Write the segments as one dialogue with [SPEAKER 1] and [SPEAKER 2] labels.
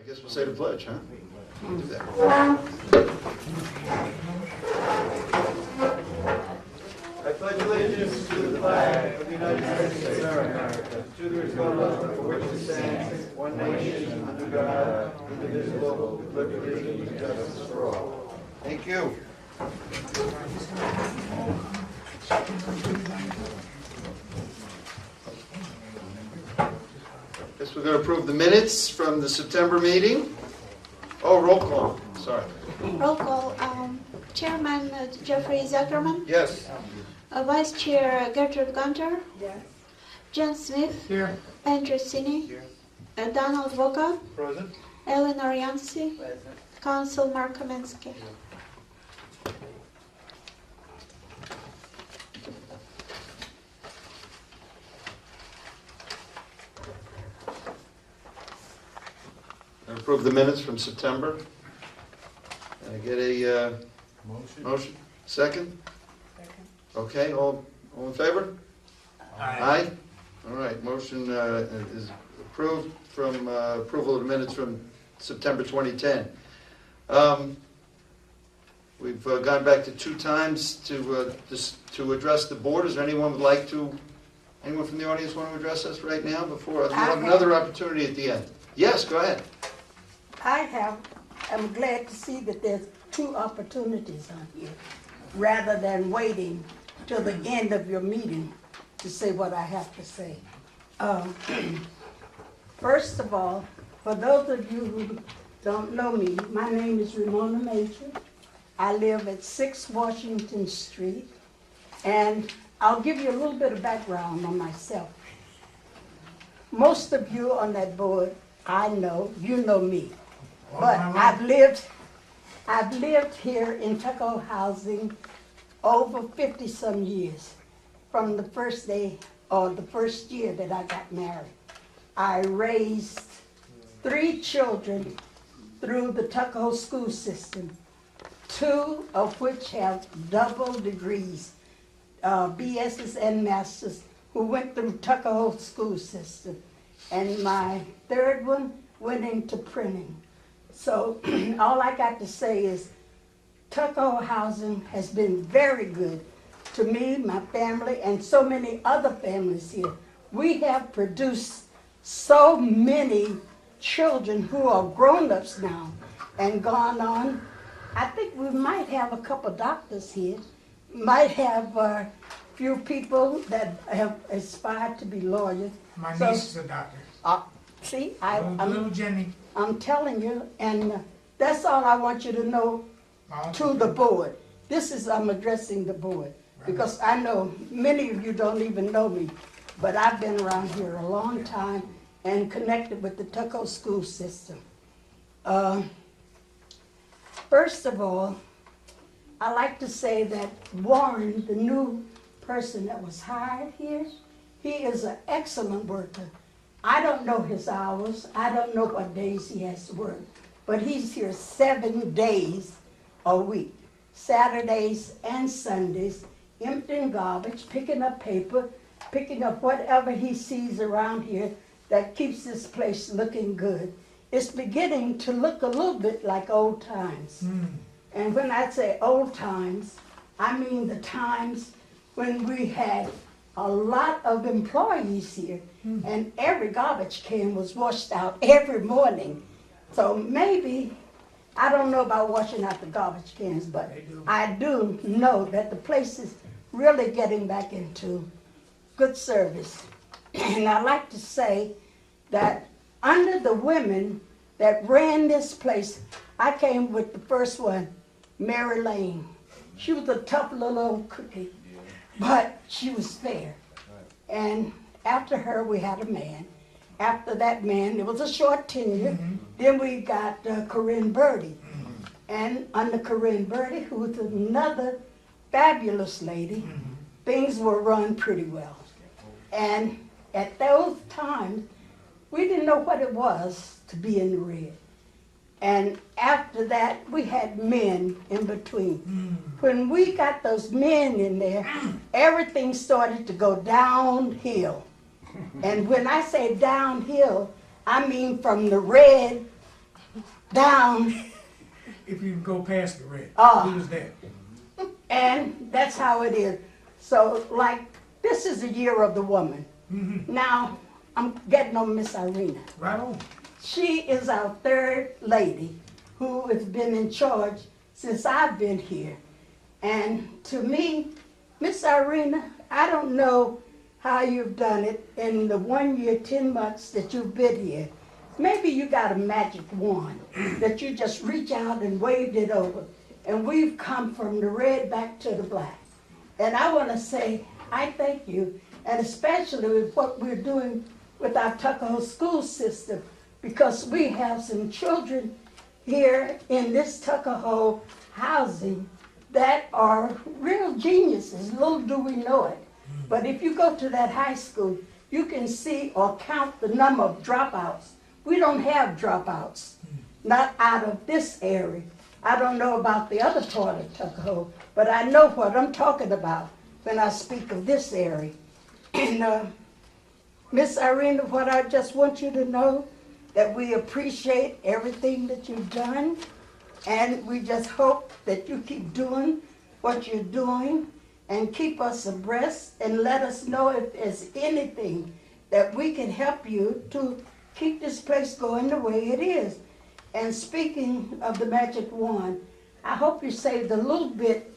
[SPEAKER 1] guess we'll say the pledge, huh? We'll do that. I pledge allegiance to the flag of the United States of America, to the republic for which it stands, one nation, under God, indivisible, with liberty and justice for all. Thank you. Guess we're going to approve the minutes from the September meeting. Oh, roll call. Sorry.
[SPEAKER 2] Roll call. Chairman Jeffrey Zuckerman.
[SPEAKER 1] Yes.
[SPEAKER 2] Vice Chair Gertrude Gunter.
[SPEAKER 3] Yes.
[SPEAKER 2] John Smith.
[SPEAKER 1] Here.
[SPEAKER 2] Andrew Cini.
[SPEAKER 1] Here.
[SPEAKER 2] Donald Voka.
[SPEAKER 1] Present.
[SPEAKER 2] Eleanor Yancey.
[SPEAKER 1] Present.
[SPEAKER 2] Council Mark Kaminsky.
[SPEAKER 1] Approve the minutes from September. Can I get a motion? Second? Okay, all in favor? Aye. All right, motion is approved from approval of the minutes from September 2010. We've gone back to 2 times to address the board. Is there anyone from the audience want to address us right now? Before we have another opportunity at the end. Yes, go ahead.
[SPEAKER 3] I'm glad to see that there's 2 opportunities on here, rather than waiting till the end of your meeting to say what I have to say. First of all, for those of you who don't know me, my name is Ramona Major. I live at 6 Washington Street, and I'll give you a little bit of background on myself. Most of you on that board, I know, you know me. But I've lived here in Tuckahoe housing over 50-some years, from the first day or the first year that I got married. I raised 3 children through the Tuckahoe school system, 2 of which have double degrees, BS's and masters, who went through Tuckahoe school system. And my 3rd one went into printing. So all I got to say is Tuckahoe housing has been very good to me, my family, and so many other families here. We have produced so many children who are grown-ups now and gone on. I think we might have a couple doctors here, might have a few people that have aspired to be lawyers.
[SPEAKER 4] My niece is a doctor.
[SPEAKER 3] See,
[SPEAKER 4] Little Jenny.
[SPEAKER 3] I'm telling you, and that's all I want you to know to the board. I'm addressing the board, because I know many of you don't even know me, but I've been around here a long time and connected with the Tuckahoe school system. First of all, I like to say that Warren, the new person that was hired here, he is an excellent worker. I don't know his hours. I don't know what days he has to work. But he's here 7 days a week, Saturdays and Sundays, emptying garbage, picking up paper, picking up whatever he sees around here that keeps this place looking good. It's beginning to look a little bit like old times. And when I say old times, I mean the times when we had a lot of employees here, and every garbage can was washed out every morning. So maybe, I don't know about washing out the garbage cans, but I do know that the place is really getting back into good service. And I like to say that under the women that ran this place, I came with the first one, Mary Lane. She was a tough little old cookie, but she was fair. And after her, we had a man. After that man, it was a short tenure. Then we got Corinne Birdie. And under Corinne Birdie, who was another fabulous lady, things were run pretty well. And at those times, we didn't know what it was to be in the red. And after that, we had men in between. When we got those men in there, everything started to go downhill. And when I say downhill, I mean from the red down,
[SPEAKER 4] If you go past the red,
[SPEAKER 3] Ah.
[SPEAKER 4] he was there.
[SPEAKER 3] and that's how it is. So, like, this is the year of the woman.
[SPEAKER 4] Mm-hmm.
[SPEAKER 3] Now, I'm getting on Miss Irina.
[SPEAKER 4] Right on.
[SPEAKER 3] She is our third lady who has been in charge since I've been here. And to me, Miss Irina, I don't know how you've done it in the 1 year, 10 months that you've been here. Maybe you got a magic wand that you just reach out and waved it over. And we've come from the red back to the black. And I want to say, I thank you, and especially with what we're doing with our Tuckahoe school system, because we have some children here in this Tuckahoe housing that are real geniuses. Little do we know it. But if you go to that high school, you can see or count the number of dropouts. We don't have dropouts, not out of this area. I don't know about the other part of Tuckahoe, but I know what I'm talking about when I speak of this area. And Miss Irina, what I just want you to know, that we appreciate everything that you've done, and we just hope that you keep doing what you're doing and keep us abreast and let us know if there's anything that we can help you to keep this place going the way it is. And speaking of the magic wand, I hope you saved a little bit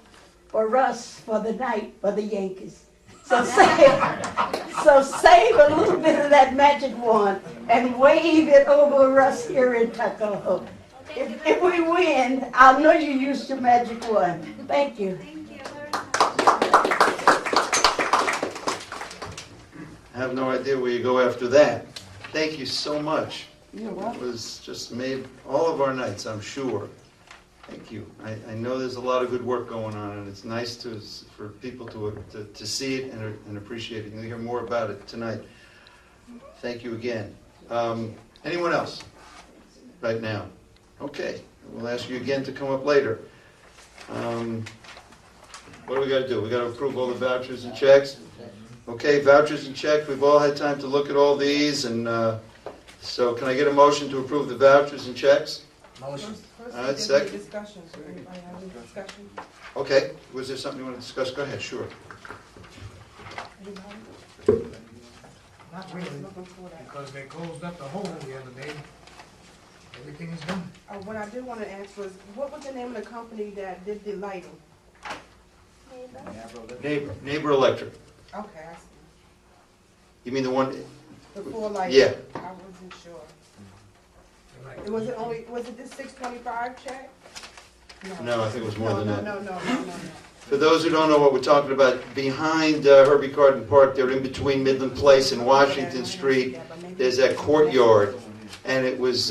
[SPEAKER 3] for us for the night for the Yankees. So save a little bit of that magic wand and wave it over us here in Tuckahoe. If we win, I'll know you used your magic wand. Thank you.
[SPEAKER 1] I have no idea where you go after that. Thank you so much.
[SPEAKER 3] You're
[SPEAKER 1] It
[SPEAKER 3] welcome.
[SPEAKER 1] was just made all of our nights, I'm sure. Thank you. I know there's a lot of good work going on, and it's nice for people to see it and appreciate it. You'll hear more about it tonight. Thank you again. Anyone else right now? Okay, we'll ask you again to come up later. What do we got to do? We got to approve all the vouchers and checks? Okay, vouchers and checks. We've all had time to look at all these, and so can I get a motion to approve the vouchers and checks?
[SPEAKER 4] Motion.
[SPEAKER 5] First,
[SPEAKER 1] All right,
[SPEAKER 5] there's
[SPEAKER 1] second.
[SPEAKER 5] any discussion. So anybody have any discussion?
[SPEAKER 1] Okay, was there something you want to discuss? Go ahead, sure.
[SPEAKER 5] Anybody?
[SPEAKER 4] Not really,
[SPEAKER 5] Looking for that.
[SPEAKER 4] because they closed up the hole the other day. Everything is done.
[SPEAKER 5] What I did want to ask was, what was the name of the company that did the lighting?
[SPEAKER 1] Neighbor Electric.
[SPEAKER 5] Okay, I see.
[SPEAKER 1] You mean the one,
[SPEAKER 5] The four lights.
[SPEAKER 1] yeah.
[SPEAKER 5] I wasn't sure.
[SPEAKER 4] Like,
[SPEAKER 5] Was it this 625 check?
[SPEAKER 1] No, I think it was more than that.
[SPEAKER 5] No.
[SPEAKER 1] For those who don't know what we're talking about, behind Herbie Carden Park, they're in between Midland Place and Washington Street. There's that courtyard, and it was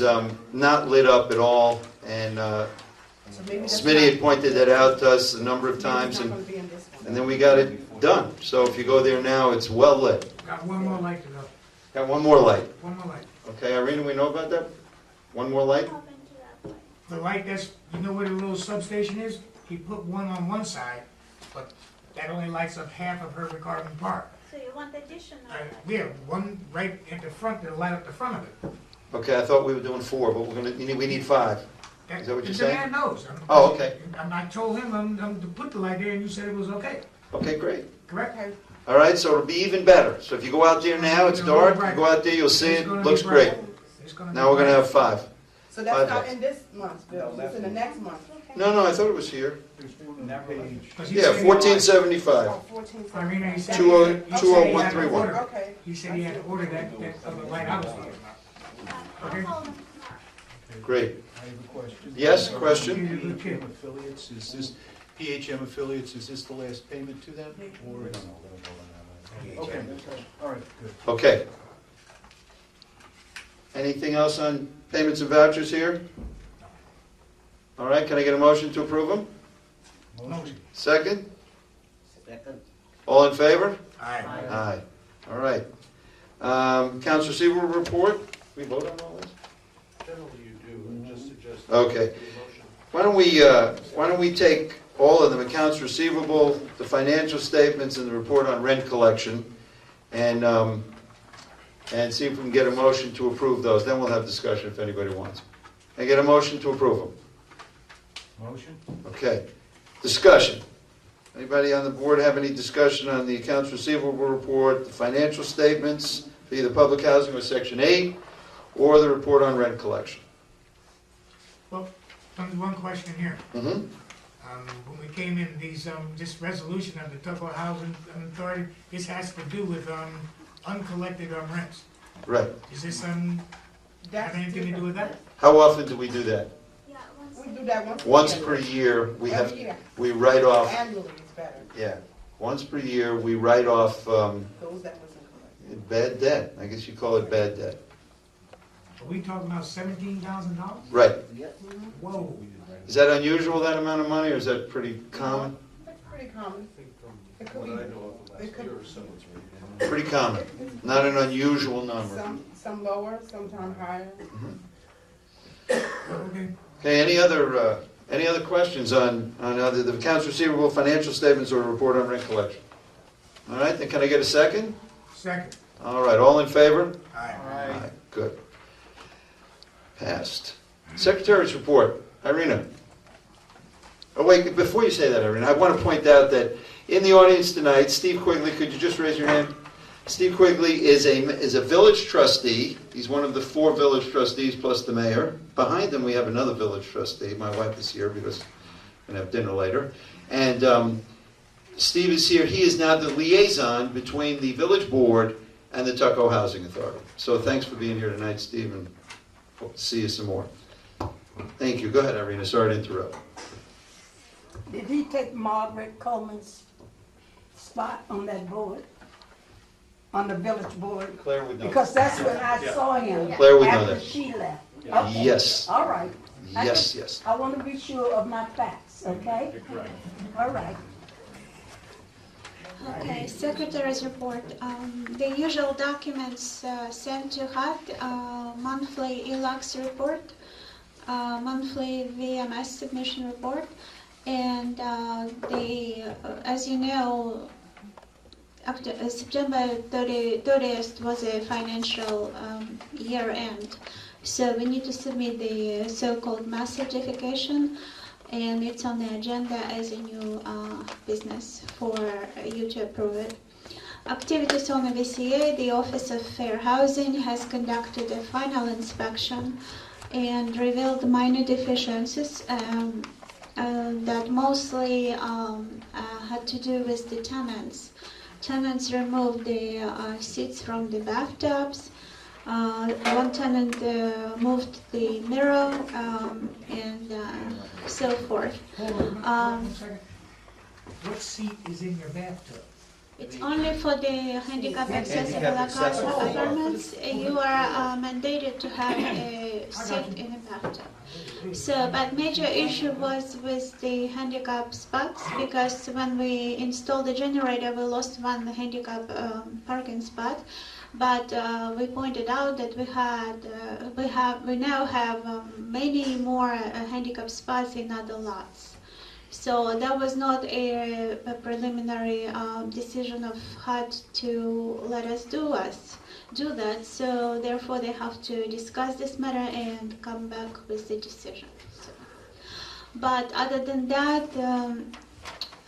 [SPEAKER 1] not lit up at all. And
[SPEAKER 5] So maybe that's
[SPEAKER 1] Smitty had
[SPEAKER 5] not-
[SPEAKER 1] pointed that out to us a number of
[SPEAKER 5] maybe
[SPEAKER 1] times,
[SPEAKER 5] it's not
[SPEAKER 1] and
[SPEAKER 5] gonna be in this one.
[SPEAKER 1] then we got it done. So if you go there now, it's well lit.
[SPEAKER 4] got one more light to go.
[SPEAKER 1] Got one more light.
[SPEAKER 4] One more light.
[SPEAKER 1] Okay, Irene, we know about that? One more light?
[SPEAKER 4] The light that's, you know where the little substation is? He put one on one side, but that only lights up half of Herbie Carden Park.
[SPEAKER 2] So you want additional?
[SPEAKER 4] Yeah, one right at the front that'll light up the front of it.
[SPEAKER 1] Okay, I thought we were doing 4, but we need 5. Is that what you're
[SPEAKER 4] The
[SPEAKER 1] saying?
[SPEAKER 4] man knows.
[SPEAKER 1] Oh, okay.
[SPEAKER 4] I told him I'm to put the light there, and you said it was okay,
[SPEAKER 1] Okay, great.
[SPEAKER 4] correct?
[SPEAKER 5] Okay,
[SPEAKER 1] All right, so it'll be even better. So if you go out there now, it's dark, you go out there, you'll see it, looks great.
[SPEAKER 4] It's gonna be
[SPEAKER 1] Now we're gonna
[SPEAKER 4] bright.
[SPEAKER 1] have 5.
[SPEAKER 5] so that's
[SPEAKER 1] Five
[SPEAKER 5] not
[SPEAKER 1] lights.
[SPEAKER 5] in this month's bill, it's in the next month.
[SPEAKER 1] No, I thought it was here.
[SPEAKER 4] 'Cause he
[SPEAKER 1] Yeah,
[SPEAKER 4] said he had-
[SPEAKER 1] 1475.
[SPEAKER 5] Oh, 14.
[SPEAKER 4] Irene, he said
[SPEAKER 1] 20131.
[SPEAKER 5] Okay.
[SPEAKER 4] He said he had to order that other light I was talking about. Okay?
[SPEAKER 1] Great.
[SPEAKER 6] I have a question.
[SPEAKER 1] Yes, question?
[SPEAKER 4] He's a good kid.
[SPEAKER 6] PHM affiliates, is this, PHM affiliates, is this the last payment to them? Or is? Okay, all right, good.
[SPEAKER 1] Okay. Anything else on payments and vouchers here? All right, can I get a motion to approve them?
[SPEAKER 4] Motion.
[SPEAKER 1] Second? All in favor?
[SPEAKER 4] Aye.
[SPEAKER 1] Aye. All right. Accounts receivable report? We vote on all this?
[SPEAKER 6] Generally you do, and just suggest.
[SPEAKER 1] Okay. Why don't we take all of them, accounts receivable, the financial statements, and the report on rent collection, and see if we can get a motion to approve those. Then we'll have discussion if anybody wants. I get a motion to approve them?
[SPEAKER 6] Motion?
[SPEAKER 1] Okay. Discussion. Anybody on the board have any discussion on the accounts receivable report, the financial statements, for either public housing or Section 8, or the report on rent collection?
[SPEAKER 4] Well, there's one question here.
[SPEAKER 1] Mm-hmm.
[SPEAKER 4] When we came in, this resolution of the Tuckahoe Housing Authority, this has to do with, uncollected, rents.
[SPEAKER 1] Right.
[SPEAKER 4] Is this,
[SPEAKER 5] That's
[SPEAKER 4] have anything to do with that?
[SPEAKER 1] How often do we do that?
[SPEAKER 5] We do that once.
[SPEAKER 1] Once
[SPEAKER 5] a year.
[SPEAKER 1] per year,
[SPEAKER 5] Every year.
[SPEAKER 1] we write off,
[SPEAKER 5] Annually, it's better,
[SPEAKER 1] yeah, once per year, we write off
[SPEAKER 5] those that wasn't collected.
[SPEAKER 1] bad debt. I guess you call it bad debt.
[SPEAKER 4] Are we talking about $17,000?
[SPEAKER 1] Right.
[SPEAKER 4] Whoa.
[SPEAKER 1] Is that unusual, that amount of money, or is that pretty common?
[SPEAKER 5] It's pretty common. It could be, it could,
[SPEAKER 1] Pretty common, not an unusual number.
[SPEAKER 5] some lower, sometimes higher.
[SPEAKER 4] Okay.
[SPEAKER 1] Okay, any other questions on either the accounts receivable, financial statements, or report on rent collection? All right, then can I get a second?
[SPEAKER 4] Second.
[SPEAKER 1] All right, all in favor?
[SPEAKER 4] Aye.
[SPEAKER 1] Aye. Good. Passed. Secretary's report. Irina. Oh, wait, before you say that, Irina, I want to point out that in the audience tonight, Steve Quigley, could you just raise your hand? Steve Quigley is a village trustee. He's one of the 4 village trustees plus the mayor. Behind him, we have another village trustee. My wife is here because we're going to have dinner later. And Steve is here. He is now the liaison between the village board and the Tuckahoe Housing Authority. So thanks for being here tonight, Steve, and hope to see you some more. Thank you. Go ahead, Irina. Sorry to interrupt.
[SPEAKER 3] Did he take Margaret Coleman's spot on that board? On the village board?
[SPEAKER 1] Claire would know.
[SPEAKER 3] Because that's when I saw him.
[SPEAKER 1] Claire would know
[SPEAKER 3] after
[SPEAKER 1] that.
[SPEAKER 3] she left. Okay.
[SPEAKER 1] Yes.
[SPEAKER 3] All right.
[SPEAKER 1] Yes.
[SPEAKER 3] I want to be sure of my facts, okay? You're correct. All right.
[SPEAKER 2] Okay, Secretary's report. The usual documents sent to HUD, monthly ELAX report, monthly VMS submission report, and as you know, after September 30th was a financial year end, so we need to submit the so-called mass certification, and it's on the agenda as a new business for you to approve it. Activities on the VCA, the Office of Fair Housing has conducted a final inspection and revealed minor deficiencies that mostly had to do with the tenants. Tenants removed the seats from the bathtubs. One tenant moved the mirror and so forth.
[SPEAKER 4] Hold on 1 second. What seat is in your bathtub?
[SPEAKER 2] It's only for the handicap accessible apartments. You are mandated to have a seat in a bathtub. So, but major issue was with the handicap spots, because when we installed the generator, we lost one handicap parking spot. But we pointed out that we now have many more handicap spots in other lots. So that was not a preliminary decision of HUD to let us do that. So therefore, they have to discuss this matter and come back with the decision. So, but other than that,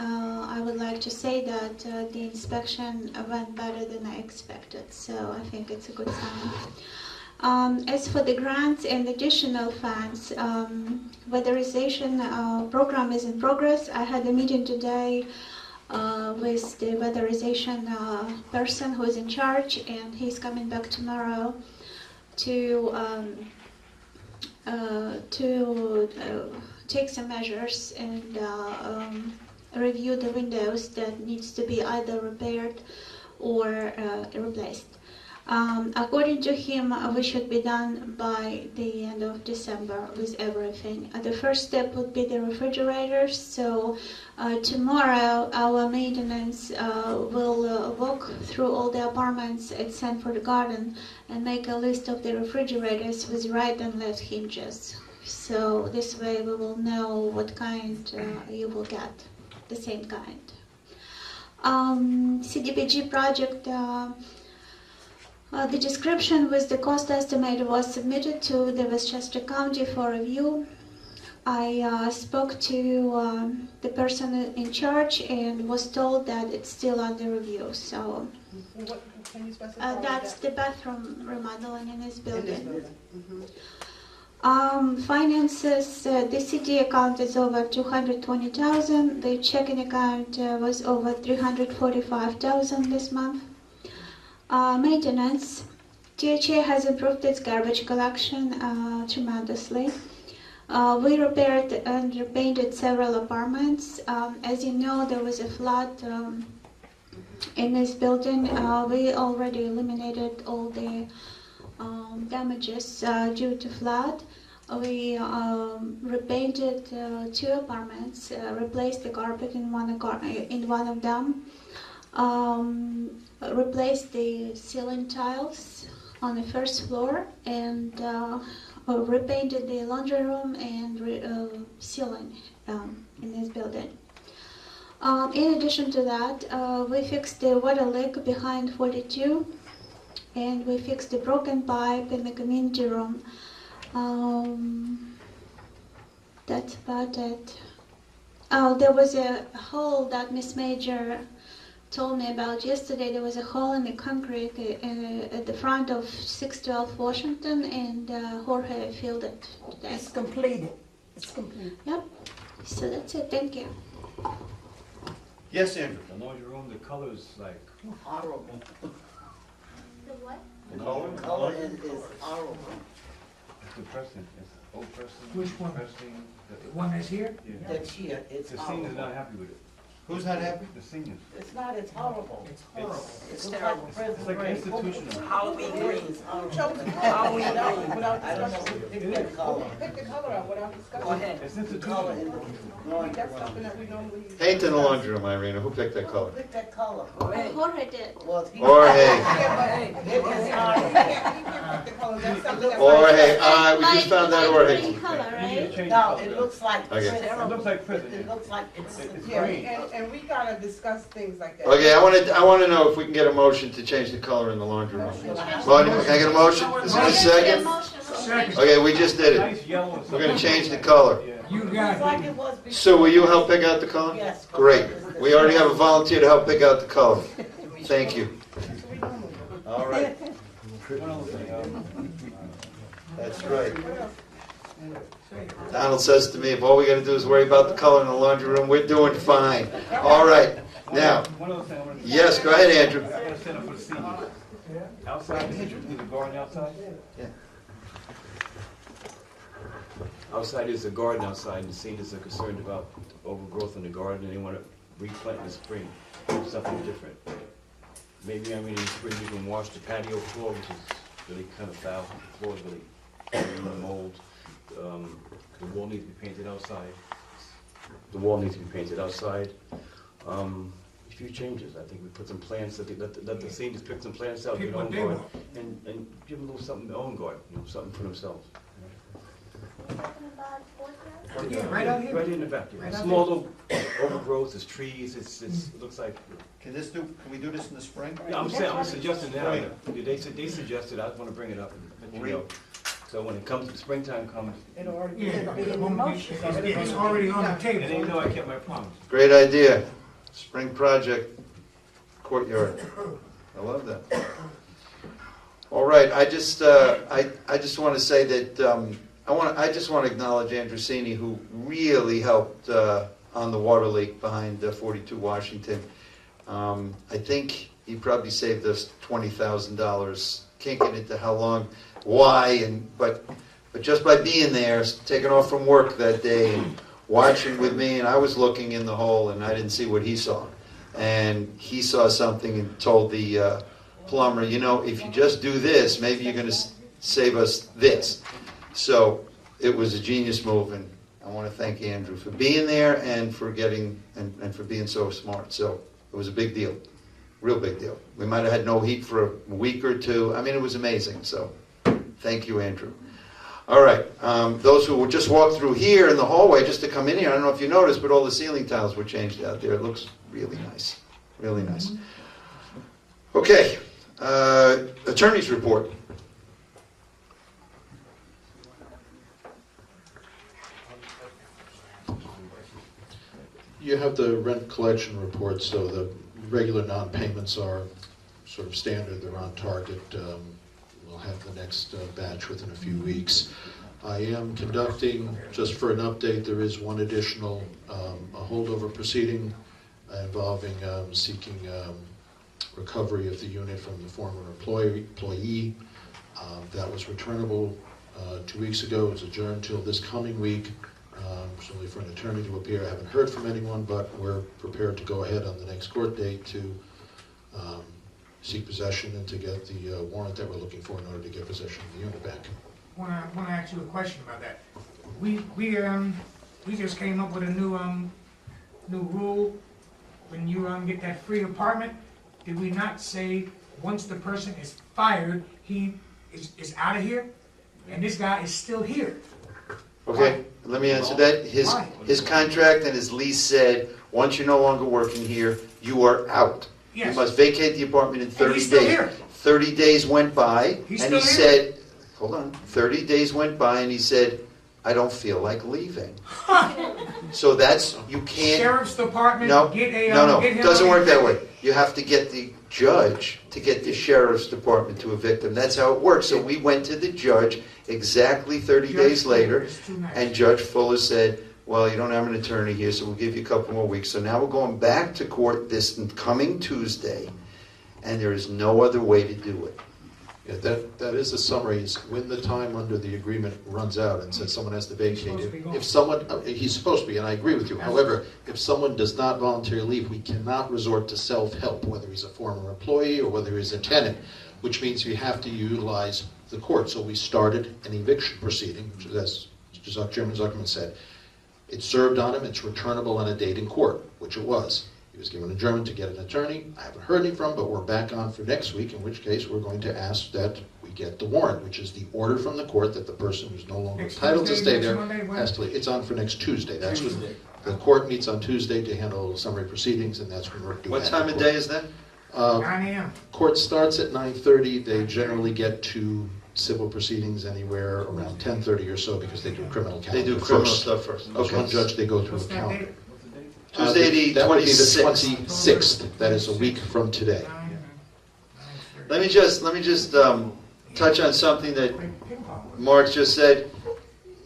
[SPEAKER 2] I would like to say that the inspection went better than I expected. So I think it's a good sign. As for the grants and additional funds, weatherization program is in progress. I had a meeting today with the weatherization person who is in charge, and he's coming back tomorrow to take some measures and review the windows that needs to be either repaired or replaced. According to him, we should be done by the end of December with everything. The first step would be the refrigerators. So tomorrow our maintenance will walk through all the apartments at Sanford Garden and make a list of the refrigerators with right and left hinges. So this way we will know what kind you will get, the same kind. CDBG project, The description with the cost estimate was submitted to the Westchester County for review. I spoke to the person in charge and was told that it's still under review. So
[SPEAKER 7] What, can you specify?
[SPEAKER 2] that's the bathroom remodeling in this
[SPEAKER 7] In this
[SPEAKER 2] building.
[SPEAKER 7] building.
[SPEAKER 2] Finances, the CD account is over 220,000. The checking account was over 345,000 this month. Maintenance, THA has improved its garbage collection tremendously. We repaired and repainted several apartments. As you know, there was a flood in this building. We already eliminated all the damages due to flood. We repainted 2 apartments, replaced the carpet in one of them, replaced the ceiling tiles on the first floor, and repainted the laundry room and ceiling in this building. In addition to that, we fixed the water leak behind 42, and we fixed the broken pipe in the community room. That's about it. Oh, there was a hole that Miss Major told me about yesterday. There was a hole in the concrete at the front of 612 Washington, and Jorge filled it today.
[SPEAKER 3] It's completed. It's complete.
[SPEAKER 2] Yep. So that's it. Thank you.
[SPEAKER 6] Yes, Andrew?
[SPEAKER 5] The laundry room, the color is like.
[SPEAKER 8] Horrible.
[SPEAKER 2] The what?
[SPEAKER 5] The
[SPEAKER 6] Color?
[SPEAKER 8] Color is horrible.
[SPEAKER 5] It's depressing, it's oppressing.
[SPEAKER 4] Which one?
[SPEAKER 5] Depressing.
[SPEAKER 4] The one that's here?
[SPEAKER 5] Yeah.
[SPEAKER 8] That's here, it's
[SPEAKER 5] The senior's not
[SPEAKER 8] horrible.
[SPEAKER 5] happy with it.
[SPEAKER 6] Who's not happy?
[SPEAKER 5] The seniors.
[SPEAKER 8] It's not, it's horrible.
[SPEAKER 4] It's horrible.
[SPEAKER 8] It's terrible.
[SPEAKER 5] It's like institutional.
[SPEAKER 8] Halloween green is
[SPEAKER 7] Who chose
[SPEAKER 8] horrible.
[SPEAKER 7] the color without
[SPEAKER 8] I don't know
[SPEAKER 7] discussion?
[SPEAKER 8] who picked that color.
[SPEAKER 7] Pick the color out without discussion.
[SPEAKER 8] Go ahead.
[SPEAKER 5] It's
[SPEAKER 8] The color
[SPEAKER 5] institutional.
[SPEAKER 8] in the laundry
[SPEAKER 7] That's
[SPEAKER 8] room.
[SPEAKER 7] something that we normally use.
[SPEAKER 1] Paint in the laundry room, Irina. Who picked that color?
[SPEAKER 8] Who picked that color?
[SPEAKER 2] Jorge did.
[SPEAKER 8] Well, he-
[SPEAKER 1] Jorge.
[SPEAKER 7] Yeah, but
[SPEAKER 8] It is
[SPEAKER 7] he
[SPEAKER 8] horrible.
[SPEAKER 7] can't pick the color, that's something that.
[SPEAKER 1] Jorge, we just found that
[SPEAKER 2] Light
[SPEAKER 1] Jorge.
[SPEAKER 2] green color,
[SPEAKER 5] You need to
[SPEAKER 2] right?
[SPEAKER 5] change the
[SPEAKER 8] No,
[SPEAKER 5] color.
[SPEAKER 8] it looks like
[SPEAKER 1] Okay.
[SPEAKER 8] prison.
[SPEAKER 5] It looks like prison,
[SPEAKER 8] It
[SPEAKER 5] yeah.
[SPEAKER 8] looks like it's.
[SPEAKER 5] It's
[SPEAKER 7] Yeah,
[SPEAKER 5] green.
[SPEAKER 7] and we gotta discuss things like that.
[SPEAKER 1] Okay, I want to know if we can get a motion to change the color in the laundry room. Well, can I get a motion? Is there a second?
[SPEAKER 4] Second.
[SPEAKER 1] Okay, we just did it.
[SPEAKER 5] Nice yellow and
[SPEAKER 1] We're going to
[SPEAKER 5] something.
[SPEAKER 1] change the color.
[SPEAKER 5] Yeah.
[SPEAKER 4] You
[SPEAKER 8] It's
[SPEAKER 4] got
[SPEAKER 8] like
[SPEAKER 4] it.
[SPEAKER 8] it was before.
[SPEAKER 1] Sue, will you help pick out the color?
[SPEAKER 8] Yes.
[SPEAKER 1] Great. We already have a volunteer to help pick out the color. Thank you. All right.
[SPEAKER 5] One other thing,
[SPEAKER 1] That's right. Donald says to me, if all we got to do is worry about the color in the laundry room, we're doing fine. All right. Now,
[SPEAKER 5] one other thing I wanted to.
[SPEAKER 1] yes, go ahead, Andrew.
[SPEAKER 5] I got a center for the seniors. Outside, is the garden outside?
[SPEAKER 1] Yeah.
[SPEAKER 9] Outside is a garden outside, and the seniors are concerned about overgrowth in the garden, and they want to replant in the spring, something different. Maybe, in the spring, you can wash the patio floor, which is really kind of foul. The floor is really mold. The wall needs to be painted outside. The wall needs to be painted outside. A few changes. I think we put some plants, let the seniors pick some plants out,
[SPEAKER 4] Pick
[SPEAKER 9] their
[SPEAKER 4] what
[SPEAKER 9] own
[SPEAKER 4] they
[SPEAKER 9] garden,
[SPEAKER 4] want.
[SPEAKER 9] and give them a little something, their own garden, something for themselves.
[SPEAKER 4] Yeah, right out here.
[SPEAKER 9] Right in the back. Yeah.
[SPEAKER 4] Right out
[SPEAKER 9] Small little overgrowth, there's trees, it looks like,
[SPEAKER 6] Can we do this in the spring?
[SPEAKER 9] yeah, I'm suggesting now, they suggested, I want to bring it up and let you know. So when it comes, springtime comes,
[SPEAKER 7] It'll already be.
[SPEAKER 4] Yeah, it's already on the
[SPEAKER 5] and they
[SPEAKER 4] table.
[SPEAKER 5] know I kept my promise.
[SPEAKER 1] Great idea. Spring project, courtyard. I love that. All right, I just want to say that I just want to acknowledge Andrew Cini, who really helped on the water leak behind 42 Washington. I think he probably saved us $20,000. Can't get into how long, why, but just by being there, taking off from work that day and watching with me, and I was looking in the hole and I didn't see what he saw. And he saw something and told the plumber, if you just do this, maybe you're going to save us this. So it was a genius move, and I want to thank Andrew for being there and for getting and for being so smart. So it was a big deal, real big deal. We might have had no heat for a week or two. It was amazing. So thank you, Andrew. All right, those who just walked through here in the hallway just to come in here, I don't know if you noticed, but all the ceiling tiles were changed out there. It looks really nice, really nice. Okay, Attorney's report.
[SPEAKER 6] You have the rent collection report, so the regular non-payments are sort of standard, they're on target. We'll have the next batch within a few weeks. I am conducting, just for an update, there is one additional a holdover proceeding involving seeking recovery of the unit from the former employee. That was returnable 2 weeks ago. It's adjourned till this coming week. Certainly for an attorney to appear. I haven't heard from anyone, but we're prepared to go ahead on the next court date to seek possession and to get the warrant that we're looking for in order to get possession of the unit back.
[SPEAKER 4] I want to ask you a question about that. We just came up with a new rule. When you get that free apartment, did we not say once the person is fired, he is out of here, and this guy is still here?
[SPEAKER 1] Okay, let me answer that.
[SPEAKER 4] Why?
[SPEAKER 1] His contract and his lease said, once you're no longer working here, you are out. You
[SPEAKER 4] Yes.
[SPEAKER 1] must vacate the apartment in 30
[SPEAKER 4] he's still
[SPEAKER 1] days.
[SPEAKER 4] here.
[SPEAKER 1] 30 days went by,
[SPEAKER 4] He's
[SPEAKER 1] and he
[SPEAKER 4] still here.
[SPEAKER 1] said, hold on, 30 days went by, and he said, I don't feel like leaving. So that's, you can't,
[SPEAKER 4] Sheriff's Department,
[SPEAKER 1] no,
[SPEAKER 4] get a
[SPEAKER 1] no,
[SPEAKER 4] get him
[SPEAKER 1] it doesn't
[SPEAKER 4] out
[SPEAKER 1] work
[SPEAKER 4] of
[SPEAKER 1] that
[SPEAKER 4] here.
[SPEAKER 1] way. You have to get the judge to get the sheriff's department to evict him. That's how it works. So we went to the judge exactly 30
[SPEAKER 4] Judge
[SPEAKER 1] days
[SPEAKER 4] Fuller
[SPEAKER 1] later,
[SPEAKER 4] is too nice.
[SPEAKER 1] and Judge Fuller said, well, you don't have an attorney here, so we'll give you a couple more weeks. So now we're going back to court this coming Tuesday, and there is no other way to do it.
[SPEAKER 6] Yeah, that is a summary. Is when the time under the agreement runs out and says someone has to vacate
[SPEAKER 4] supposed to be
[SPEAKER 6] it.
[SPEAKER 4] gone.
[SPEAKER 6] If someone, he's supposed to be, and I agree with you. However, if someone does not voluntarily leave, we cannot resort to self-help, whether he's a former employee or whether he's a tenant, which means we have to utilize the court. So we started an eviction proceeding, which is, as Chairman Zuckerman said, it's served on him, it's returnable on a date in court, which it was. He was given adjournment to get an attorney. I haven't heard anything from him, but we're back on for next week, in which case we're going to ask that we get the warrant, which is the order from the court that the person who's no longer
[SPEAKER 4] Next
[SPEAKER 6] entitled to
[SPEAKER 4] Tuesday,
[SPEAKER 6] stay
[SPEAKER 4] next
[SPEAKER 6] there
[SPEAKER 4] Monday, when?
[SPEAKER 6] has to leave. It's on for next Tuesday. That's when the court meets on Tuesday to handle summary proceedings, and that's when we're doing
[SPEAKER 1] What
[SPEAKER 6] that
[SPEAKER 1] time
[SPEAKER 6] in
[SPEAKER 1] of
[SPEAKER 6] court.
[SPEAKER 1] day is that?
[SPEAKER 4] 9 a.m.
[SPEAKER 6] Court starts at 9:30. They generally get to civil proceedings anywhere around 10:30 or so because they do criminal calendar
[SPEAKER 1] They do criminal
[SPEAKER 6] first.
[SPEAKER 1] stuff first.
[SPEAKER 6] There's one judge, they go through
[SPEAKER 4] What's
[SPEAKER 6] the
[SPEAKER 4] that
[SPEAKER 6] calendar.
[SPEAKER 4] date?
[SPEAKER 1] Tuesday the
[SPEAKER 6] That would be the
[SPEAKER 1] 26th.
[SPEAKER 6] 26th. That is a week from today.
[SPEAKER 4] 9:30.
[SPEAKER 1] Let me just touch on something that
[SPEAKER 4] Play ping pong.
[SPEAKER 1] Mark just said.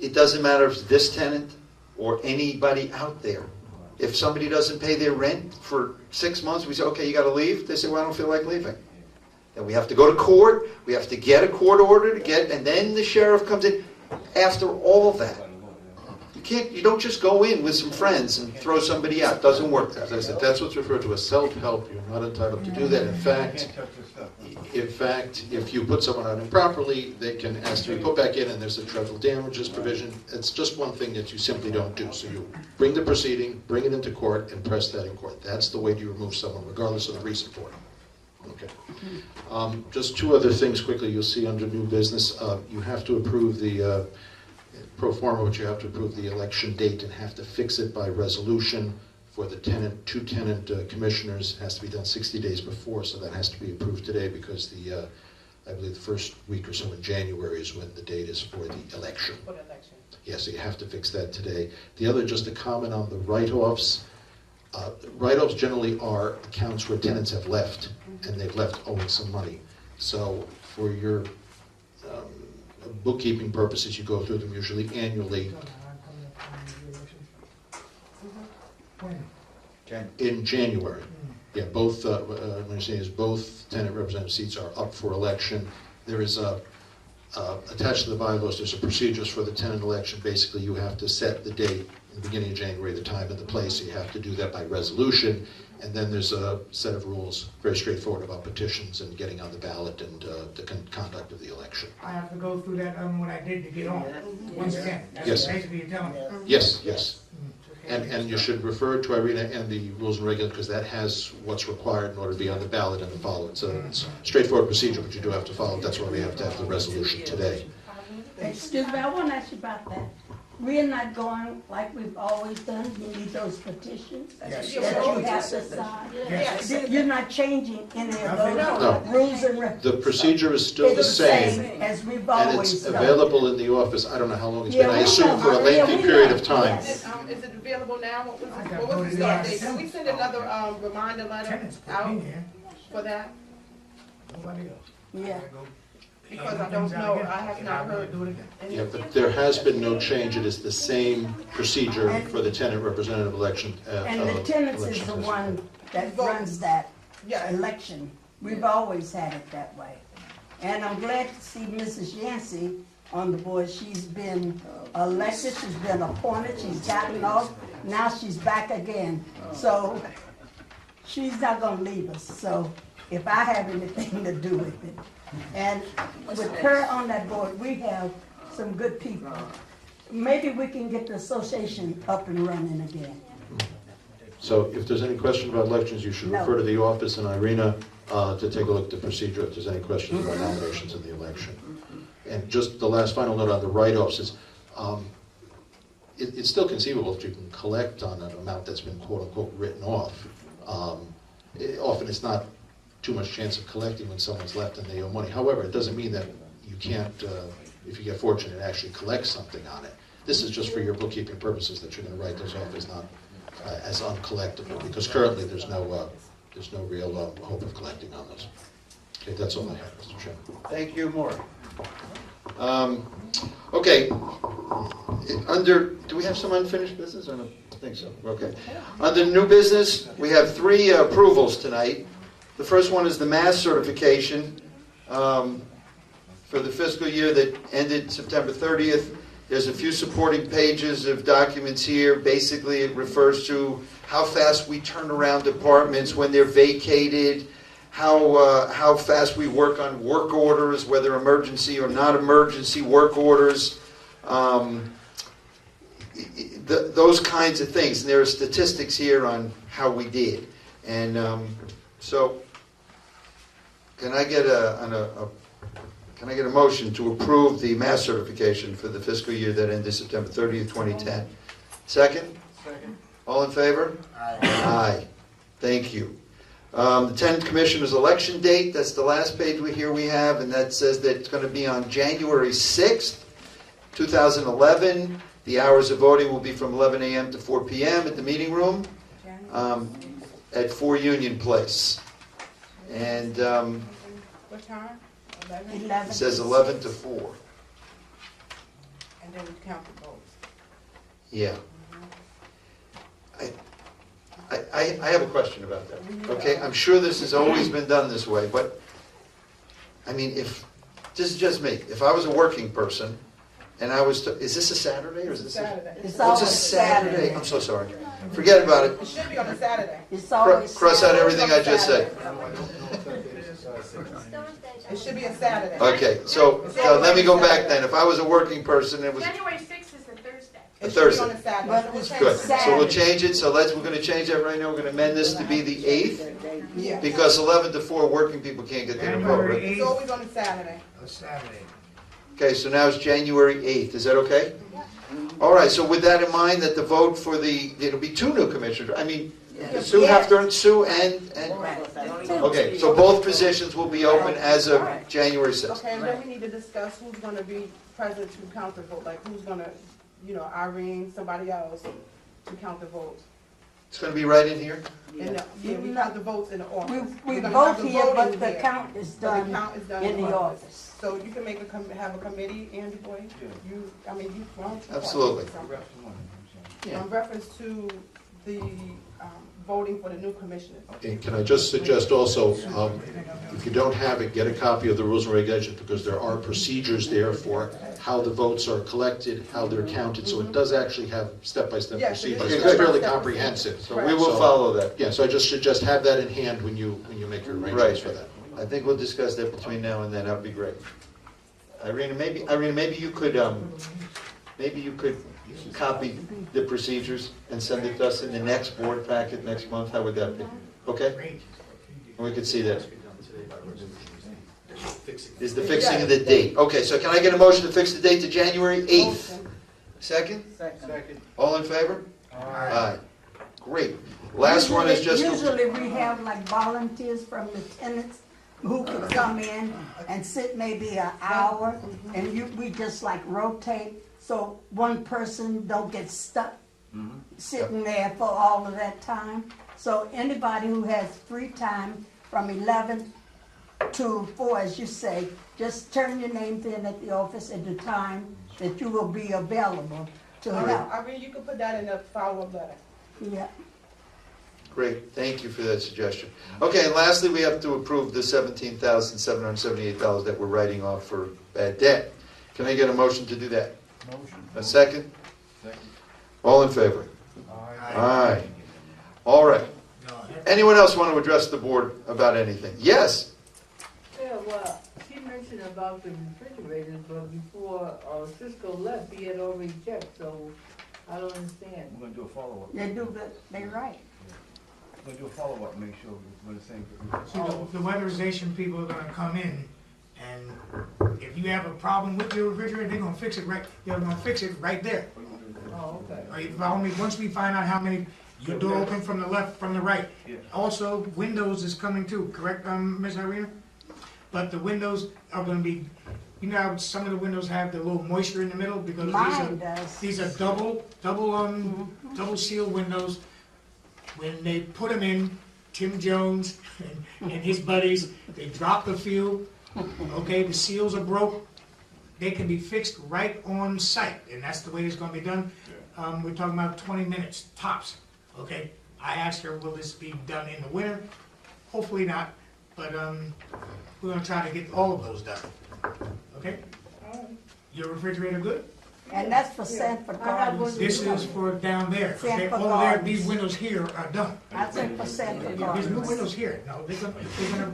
[SPEAKER 1] It doesn't matter if it's this tenant or anybody out there. If somebody doesn't pay their rent for 6 months, we say, okay, you got to leave. They say, well, I don't feel like leaving. Then we have to go to court. We have to get a court order to get, and then the sheriff comes in. After all that, you don't just go in with some friends and throw somebody out. It doesn't work that
[SPEAKER 6] As I
[SPEAKER 1] way.
[SPEAKER 6] said, that's what's referred to as self-help. You're not entitled to do that. In fact, if you put someone out improperly, they can ask to be put back in, and there's a treble damages provision. It's just one thing that you simply don't do. So you bring the proceeding, bring it into court, and press that in court. That's the way you remove someone, regardless of the reason for it. Okay. Just two other things quickly. You'll see under new business, you have to approve the pro forma, which you have to approve the election date and have to fix it by resolution for the two tenant commissioners. It has to be done 60 days before, so that has to be approved today because I believe the first week or so in January is when the date is for the election.
[SPEAKER 7] For the election.
[SPEAKER 6] Yeah, so you have to fix that today. The other, just a comment on the write-offs. Write-offs generally are accounts where tenants have left, and they've left owing some money. So for your bookkeeping purposes, you go through them usually annually.
[SPEAKER 4] When?
[SPEAKER 6] In January. Yeah, both, what I'm saying is both tenant representative seats are up for election. There is attached to the bylaws, there's a procedures for the tenant election. Basically, you have to set the date in the beginning of January, the time and the place. So you have to do that by resolution. And then there's a set of rules, very straightforward, about petitions and getting on the ballot and the conduct of the election.
[SPEAKER 4] I have to go through that, what I did to get on. Once again, that's
[SPEAKER 6] Yes.
[SPEAKER 4] basically you're telling me.
[SPEAKER 6] Yes, yes.
[SPEAKER 4] Okay.
[SPEAKER 6] And you should refer to Irina and the rules and regulations, because that has what's required in order to be on the ballot and to follow it. So it's a straightforward procedure, but you do have to follow it. That's why we have to have the resolution today.
[SPEAKER 3] Excuse me, I want to ask you about that. we're not going like we've always done. You need those petitions
[SPEAKER 4] Yes.
[SPEAKER 3] that you have to sign.
[SPEAKER 4] Yes.
[SPEAKER 3] You're not changing any of
[SPEAKER 4] No.
[SPEAKER 3] those rules and regulations.
[SPEAKER 6] The procedure is still the same,
[SPEAKER 3] As we've
[SPEAKER 6] and
[SPEAKER 3] always
[SPEAKER 6] it's
[SPEAKER 3] done.
[SPEAKER 6] available in the office. I don't know how long it's been,
[SPEAKER 3] Yeah,
[SPEAKER 6] I
[SPEAKER 3] we
[SPEAKER 6] assume
[SPEAKER 3] know.
[SPEAKER 6] for a
[SPEAKER 3] Yeah,
[SPEAKER 6] lengthy
[SPEAKER 3] we
[SPEAKER 6] period
[SPEAKER 3] know.
[SPEAKER 6] of time.
[SPEAKER 3] Yes.
[SPEAKER 7] Is it available now? What was,
[SPEAKER 4] I got
[SPEAKER 7] what was
[SPEAKER 4] voted
[SPEAKER 7] the start
[SPEAKER 4] last
[SPEAKER 7] date? Can we send another, reminder letter
[SPEAKER 4] Tenants put
[SPEAKER 7] out
[SPEAKER 4] me there,
[SPEAKER 7] for that?
[SPEAKER 4] nobody else.
[SPEAKER 3] Yeah.
[SPEAKER 7] Because I don't know, I have not heard
[SPEAKER 4] Do it again.
[SPEAKER 6] Yeah, but there has been no change. It is the same procedure for the tenant representative election.
[SPEAKER 3] And the tenants is the one that runs that
[SPEAKER 7] Yeah,
[SPEAKER 3] election. We've always had it that way. And I'm glad to see Mrs. Yancey on the board. She's been elected, she's been appointed, she's gotten off, now she's back again. So she's not gonna leave us, so if I have anything to do with it. And with her on that board, we have some good people. Maybe we can get the association up and running again.
[SPEAKER 6] So if there's any question about elections, you should
[SPEAKER 3] No.
[SPEAKER 6] refer to the office and Irina to take a look at the procedure if there's any questions about nominations in the election. And just the last final note on the write-offs is, it's still conceivable that you can collect on an amount that's been quote-unquote written off. Often it's not too much chance of collecting when someone's left and they owe money. However, it doesn't mean that you can't, if you get fortunate, actually collect something on it. This is just for your bookkeeping purposes that you're going to write those off as not as uncollectible, because currently there's no real hope of collecting on those. Okay, that's all I have, Mr. Chairman.
[SPEAKER 1] Thank you, Maura. Okay, do we have some unfinished business or no? I think so, okay. Under new business, we have 3 approvals tonight. The first one is the mass certification for the fiscal year that ended September 30th. There's a few supporting pages of documents here. Basically, it refers to how fast we turn around departments when they're vacated, how fast we work on work orders, whether emergency or not emergency work orders, those kinds of things. And there are statistics here on how we did. And so, can I get a motion to approve the mass certification for the fiscal year that ended September 30th, 2010? Second?
[SPEAKER 5] Second.
[SPEAKER 1] All in favor?
[SPEAKER 5] Aye.
[SPEAKER 1] Aye. Thank you. The tenant commissioner's election date, that's the last page we have, and that says that it's going to be on January 6th, 2011. The hours of voting will be from 11 a.m. to 4 p.m. at the meeting room at 4 Union Place. And
[SPEAKER 7] what time? 11?
[SPEAKER 3] 11.
[SPEAKER 1] it says 11 to 4.
[SPEAKER 7] And then we count the votes.
[SPEAKER 1] Yeah. I have a question about that. Okay, I'm sure this has always been done this way, but I mean, if this is just me, if I was a working person and I was, is this a Saturday or is this
[SPEAKER 7] Saturday.
[SPEAKER 3] It's
[SPEAKER 1] It's
[SPEAKER 3] always
[SPEAKER 1] a Saturday.
[SPEAKER 3] Saturday.
[SPEAKER 1] I'm so sorry. Forget about it.
[SPEAKER 7] It should be on a Saturday.
[SPEAKER 3] It's always
[SPEAKER 1] Cross out
[SPEAKER 3] Saturday.
[SPEAKER 1] everything I just said.
[SPEAKER 7] It should be a Saturday.
[SPEAKER 1] Okay, so let me go back then. If I was a working person, it was
[SPEAKER 10] January 6th is a Thursday.
[SPEAKER 7] It should be
[SPEAKER 1] Thursday.
[SPEAKER 7] on a Saturday.
[SPEAKER 3] But
[SPEAKER 7] So we'll
[SPEAKER 3] it's
[SPEAKER 7] change
[SPEAKER 1] good.
[SPEAKER 7] it.
[SPEAKER 1] So we'll change it. So we're going to change that right now. We're going to amend this to be the 8th
[SPEAKER 7] Yeah.
[SPEAKER 1] because 11 to 4 working people can't get there to vote.
[SPEAKER 4] January
[SPEAKER 1] Right?
[SPEAKER 7] It's
[SPEAKER 4] 8th,
[SPEAKER 7] always on a Saturday.
[SPEAKER 4] a Saturday.
[SPEAKER 1] Okay, so now it's January 8th. Is that okay? All right, so with that in mind, that the vote for it'll be 2 new commissioners. I mean, Sue Hafner, Sue and, okay, so both positions will be open as of January 6th.
[SPEAKER 7] Okay, and then we need to discuss who's gonna be present to count the vote, like who's gonna, Irene, somebody else, to count the votes.
[SPEAKER 1] It's going to be right in here?
[SPEAKER 7] And, we count the votes in the office.
[SPEAKER 3] We
[SPEAKER 7] We're gonna
[SPEAKER 3] vote
[SPEAKER 7] have the
[SPEAKER 3] here,
[SPEAKER 7] voting
[SPEAKER 3] but the
[SPEAKER 7] here.
[SPEAKER 3] count is
[SPEAKER 7] But the
[SPEAKER 3] done
[SPEAKER 7] count is done
[SPEAKER 3] in the office.
[SPEAKER 7] So you can make have a committee, Andy Boy? Why don't you?
[SPEAKER 1] Absolutely.
[SPEAKER 7] In reference to the, voting for the new commissioners.
[SPEAKER 6] And can I just suggest also, if you don't have it, get a copy of the rules and regulations, because there are procedures there for how the votes are collected, how they're counted, so it does actually have step-by-step
[SPEAKER 7] Yes, it
[SPEAKER 6] procedures.
[SPEAKER 7] is.
[SPEAKER 6] It's fairly comprehensive.
[SPEAKER 1] So we will follow that.
[SPEAKER 6] Yeah, so I just suggest have that in hand when you make your arrangements for that.
[SPEAKER 1] I think we'll discuss that between now and then. That would be great. Irina, maybe you could copy the procedures and send it to us in the next board packet next month. How would that be? Okay? And we could see that. Is the fixing of the date. Okay, so can I get a motion to fix the date to January 8th, Second?
[SPEAKER 8] Second.
[SPEAKER 1] All in favor? Aye. Great. Last one is just.
[SPEAKER 3] Usually we have like volunteers from the tenants who can come in and sit maybe an hour, and we just like rotate, so one person don't get stuck sitting there for all of that time. So anybody who has free time from 11 to 4, as you say, just turn your names in at the office at the time that you will be available to help.
[SPEAKER 7] I mean, you could put that in a follow-up letter.
[SPEAKER 3] Yeah.
[SPEAKER 1] Great, thank you for that suggestion. Okay, and lastly, we have to approve the $17,778 that we're writing off for bad debt. Can I get a motion to do that?
[SPEAKER 5] Motion.
[SPEAKER 1] A second?
[SPEAKER 5] Second.
[SPEAKER 1] All in favor? Aye. All right. Anyone else want to address the board about anything? Yes?
[SPEAKER 10] Yeah, well, she mentioned about the refrigerators, but before Cisco left, he had already checked, so I don't understand.
[SPEAKER 9] We're gonna do a follow-up.
[SPEAKER 3] They do that, they're right.
[SPEAKER 9] We're gonna do a follow-up, make sure we're the same.
[SPEAKER 4] See, the weatherization people are gonna come in, and if you have a problem with your refrigerator, they're gonna fix it right, they're gonna fix it right there.
[SPEAKER 10] Oh, okay.
[SPEAKER 4] Once we find out how many, your door open from the left, from the right.
[SPEAKER 9] Yeah.
[SPEAKER 4] Also, windows is coming too, correct, Ms. Irina? But the windows are gonna be, you know how some of the windows have the little moisture in the middle? Because
[SPEAKER 3] Mine does.
[SPEAKER 4] these are double seal windows. When they put them in, Tim Jones and his buddies, they drop the fuel, okay, the seals are broke. They can be fixed right on site, and that's the way it's gonna be done. We're talking about 20 minutes, tops, okay? I asked her, will this be done in the winter? Hopefully not, but we're gonna try to get all of those done, okay? Your refrigerator good?
[SPEAKER 3] And that's for Sanford Gardens.
[SPEAKER 4] This is for down there. 'Cause
[SPEAKER 3] Sanford
[SPEAKER 4] over there,
[SPEAKER 3] Gardens.
[SPEAKER 4] these windows here are done.
[SPEAKER 3] I said for Sanford
[SPEAKER 4] There's new
[SPEAKER 3] Gardens.
[SPEAKER 4] windows here. No, they're gonna,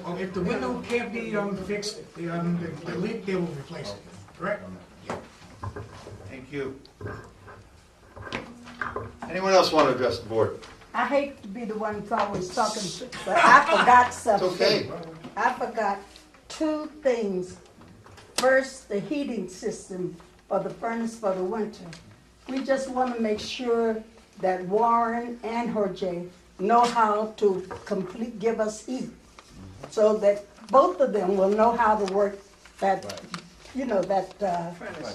[SPEAKER 4] oh, if the window can't be fixed, the leak, they will replace it, correct?
[SPEAKER 1] Thank you. Anyone else want to address the board?
[SPEAKER 3] I hate to be the one who's always talking, but I forgot something.
[SPEAKER 1] It's okay.
[SPEAKER 3] I forgot 2 things. First, the heating system for the furnace for the winter. We just want to make sure that Warren and Jorge know how to give us heat, so that both of them will know how to work that,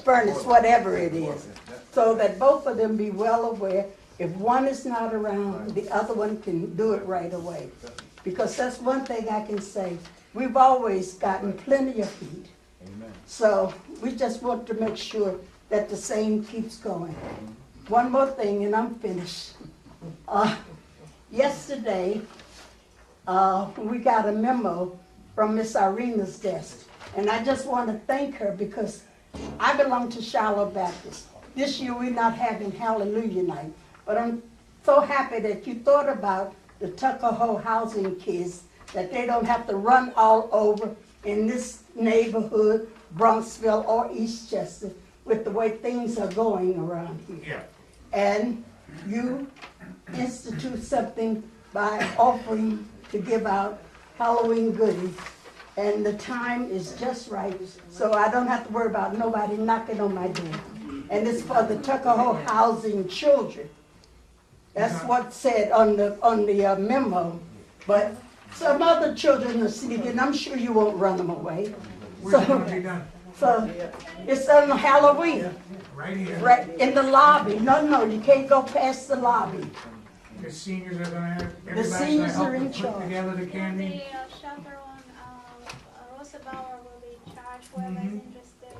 [SPEAKER 3] furnace, whatever it is. So that both of them be well aware, if one is not around, the other one can do it right away. Because that's one thing I can say, we've always gotten plenty of heat. So we just want to make sure that the same keeps going. One more thing and I'm finished. Yesterday, we got a memo from Miss Irina's desk. And I just want to thank her because I belong to Shiloh Baptist. This year we're not having Hallelujah Night. But I'm so happy that you thought about the Tuckahoe housing kids, that they don't have to run all over in this neighborhood, Bronxville or Eastchester, with the way things are going around here.
[SPEAKER 4] Yeah.
[SPEAKER 3] And you institute something by offering to give out Halloween goodies. And the time is just right, so I don't have to worry about nobody knocking on my door. And it's for the Tuckahoe housing children. That's what's said on the memo. But some other children are sleeping, I'm sure you won't run them away.
[SPEAKER 4] Where's it gonna be done?
[SPEAKER 3] So it's on Halloween,
[SPEAKER 4] Right here.
[SPEAKER 3] right in the lobby. No, you can't go past the lobby.
[SPEAKER 4] The seniors are gonna have, everybody's gonna
[SPEAKER 3] seniors
[SPEAKER 4] help
[SPEAKER 3] are in
[SPEAKER 4] them put
[SPEAKER 3] charge.
[SPEAKER 4] together the candy.
[SPEAKER 2] The chaperone, Rosa Bauer will be in charge, whoever is interested.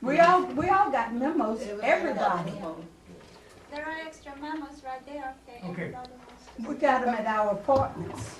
[SPEAKER 3] We all got memos, everybody.
[SPEAKER 2] There are extra memos right there if
[SPEAKER 4] Okay.
[SPEAKER 2] anybody wants to.
[SPEAKER 3] We got them at our apartments.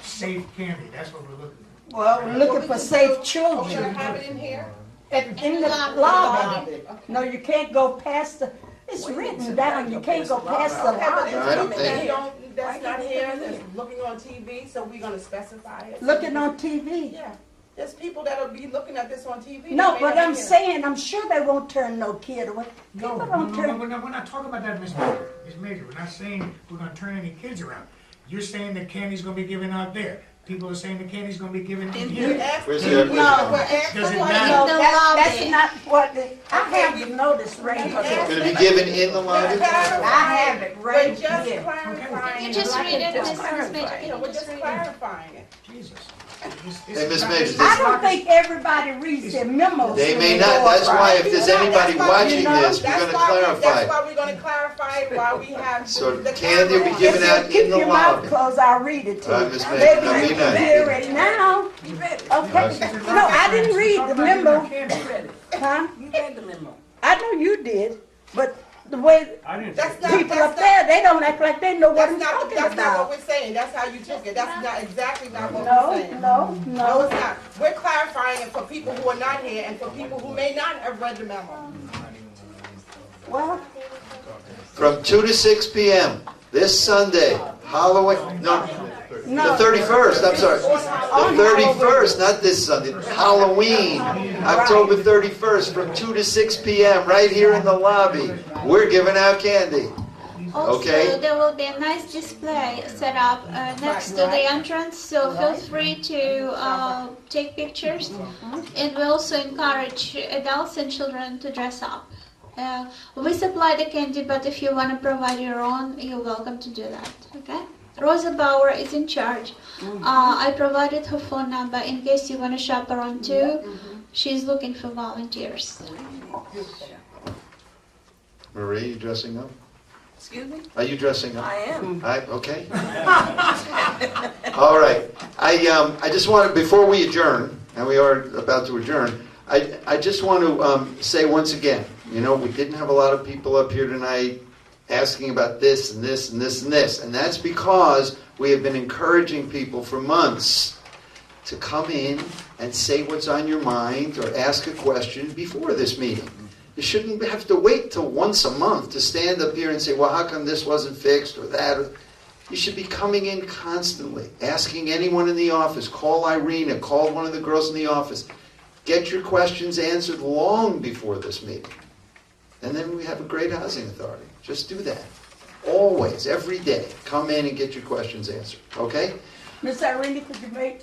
[SPEAKER 4] Safe candy, that's what we're looking for.
[SPEAKER 3] Well, we're looking for safe
[SPEAKER 7] Should I
[SPEAKER 3] children.
[SPEAKER 7] have it in here?
[SPEAKER 3] In the lobby. No, you can't go past the, it's written down, you can't go past the
[SPEAKER 7] Okay, but
[SPEAKER 3] lobby.
[SPEAKER 1] I don't
[SPEAKER 7] there's
[SPEAKER 1] think-
[SPEAKER 7] people that's not here, that's looking on TV, so we're gonna specify it.
[SPEAKER 3] Looking on TV.
[SPEAKER 7] Yeah, there's people that'll be looking at this on TV.
[SPEAKER 3] No,
[SPEAKER 7] They may
[SPEAKER 3] but
[SPEAKER 7] not
[SPEAKER 3] I'm
[SPEAKER 7] be here.
[SPEAKER 3] saying, I'm sure they won't turn no kid away.
[SPEAKER 4] No,
[SPEAKER 3] People
[SPEAKER 4] no,
[SPEAKER 3] don't
[SPEAKER 4] no,
[SPEAKER 3] turn.
[SPEAKER 4] we're not talking about that, Ms. Major. Ms. Major, we're not saying we're gonna turn any kids around. You're saying that candy's gonna be given out there. people are saying the candy's gonna be given in
[SPEAKER 7] We're
[SPEAKER 4] here.
[SPEAKER 7] asking,
[SPEAKER 1] Where's
[SPEAKER 7] we're
[SPEAKER 1] the-
[SPEAKER 7] asking
[SPEAKER 4] Does it
[SPEAKER 7] for
[SPEAKER 4] matter?
[SPEAKER 3] No,
[SPEAKER 2] The
[SPEAKER 3] that's
[SPEAKER 2] lobby.
[SPEAKER 3] not what the, I have the notice right
[SPEAKER 1] Going
[SPEAKER 3] here.
[SPEAKER 1] to be given in the lobby?
[SPEAKER 3] I have it
[SPEAKER 7] We're
[SPEAKER 3] right
[SPEAKER 7] just
[SPEAKER 3] here.
[SPEAKER 7] clarifying.
[SPEAKER 2] You just
[SPEAKER 3] Like
[SPEAKER 2] read it,
[SPEAKER 3] it
[SPEAKER 2] Mrs.
[SPEAKER 3] just
[SPEAKER 2] Major,
[SPEAKER 7] Yeah,
[SPEAKER 2] can
[SPEAKER 7] we're
[SPEAKER 2] you
[SPEAKER 7] just
[SPEAKER 2] just read it?
[SPEAKER 7] clarifying it.
[SPEAKER 4] Jesus.
[SPEAKER 1] Hey, Ms. Majors,
[SPEAKER 3] I don't think everybody reads their memos.
[SPEAKER 1] They
[SPEAKER 3] when
[SPEAKER 1] may
[SPEAKER 3] go
[SPEAKER 1] not, that's
[SPEAKER 3] up,
[SPEAKER 1] why
[SPEAKER 3] right?
[SPEAKER 1] if there's anybody watching this, we're
[SPEAKER 7] That's
[SPEAKER 1] going to
[SPEAKER 7] why
[SPEAKER 1] clarify.
[SPEAKER 7] That's why we're gonna clarify it while we have
[SPEAKER 1] So
[SPEAKER 7] the
[SPEAKER 1] candy will be
[SPEAKER 7] camera on.
[SPEAKER 1] given out
[SPEAKER 3] Keep
[SPEAKER 1] in the
[SPEAKER 3] your mouth
[SPEAKER 1] lobby.
[SPEAKER 3] closed, I'll read it to
[SPEAKER 1] All
[SPEAKER 3] you.
[SPEAKER 1] right, Ms. Major,
[SPEAKER 3] Maybe
[SPEAKER 1] no,
[SPEAKER 3] you
[SPEAKER 1] be
[SPEAKER 3] can
[SPEAKER 1] nice.
[SPEAKER 3] hear it now. Okay, no, I didn't read the memo, huh?
[SPEAKER 10] You read the memo.
[SPEAKER 3] I know you did, but the way
[SPEAKER 5] I didn't.
[SPEAKER 7] That's not,
[SPEAKER 3] people
[SPEAKER 7] that's
[SPEAKER 3] up there, they don't act like they know what
[SPEAKER 7] That's
[SPEAKER 3] I'm
[SPEAKER 7] not,
[SPEAKER 3] talking
[SPEAKER 7] that's not what
[SPEAKER 3] about.
[SPEAKER 7] we're saying, that's how you took it, that's not exactly not what we're
[SPEAKER 3] No,
[SPEAKER 7] saying.
[SPEAKER 3] no,
[SPEAKER 7] No,
[SPEAKER 3] no.
[SPEAKER 7] it's not. We're clarifying it for people who are not here and for people who may not have read the memo.
[SPEAKER 3] Well,
[SPEAKER 1] From 2 to 6 p.m. this Sunday, Halloween, no, the
[SPEAKER 3] no.
[SPEAKER 1] 31st, I'm sorry. The 31st, not this Sunday, Halloween, October 31st, from 2 to 6 p.m., right here in the lobby. We're giving out candy.
[SPEAKER 2] Also,
[SPEAKER 1] Okay.
[SPEAKER 2] there will be a nice display set up next to the entrance, so feel free to take pictures. And we also encourage adults and children to dress up. We supply the candy, but if you want to provide your own, you're welcome to do that, okay? Rosa Bauer is in charge. I provided her phone number in case you want to shop around too. She's looking for volunteers.
[SPEAKER 1] Marie, you dressing up?
[SPEAKER 10] Excuse me?
[SPEAKER 1] Are you dressing up?
[SPEAKER 10] I am.
[SPEAKER 1] Okay. All right. I just want to, before we adjourn, and we are about to adjourn, I just want to say once again, you know, we didn't have a lot of people up here tonight asking about this and this and this and this, and that's because we have been encouraging people for months to come in and say what's on your mind or ask a question before this meeting. You shouldn't have to wait till once a month to stand up here and say, well, how come this wasn't fixed or that? You should be coming in constantly, asking anyone in the office. Call Irina, call one of the girls in the office. Get your questions answered long before this meeting. And then we have a great housing authority. Just do that. Always, every day, come in and get your questions answered. Okay?
[SPEAKER 3] Miss Irene, could you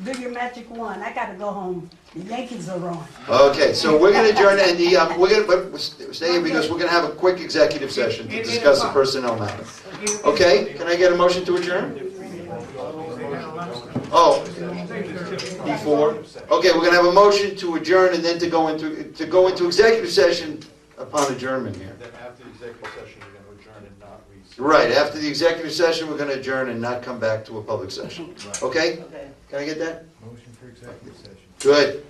[SPEAKER 3] do your magic wand? I gotta go home. The Yankees are on.
[SPEAKER 1] Okay, so we're going to adjourn, and we're going to stay here because we're going to have a quick executive session to discuss the personnel matter. Okay? Can I get a motion to adjourn? Oh, before? Okay, we're going to have a motion to adjourn and then to go into executive session upon adjournment here.
[SPEAKER 5] Then after the executive session, you're going to adjourn and not recess.
[SPEAKER 1] Right, after the executive session, we're going to adjourn and not come back to a public session. Okay?
[SPEAKER 8] Okay.
[SPEAKER 1] Can I get that?
[SPEAKER 5] Motion for executive session.
[SPEAKER 1] Good.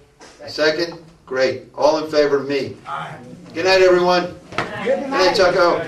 [SPEAKER 1] Second? Great. All in favor of me? Good night, everyone. Good night, Tuckahoe.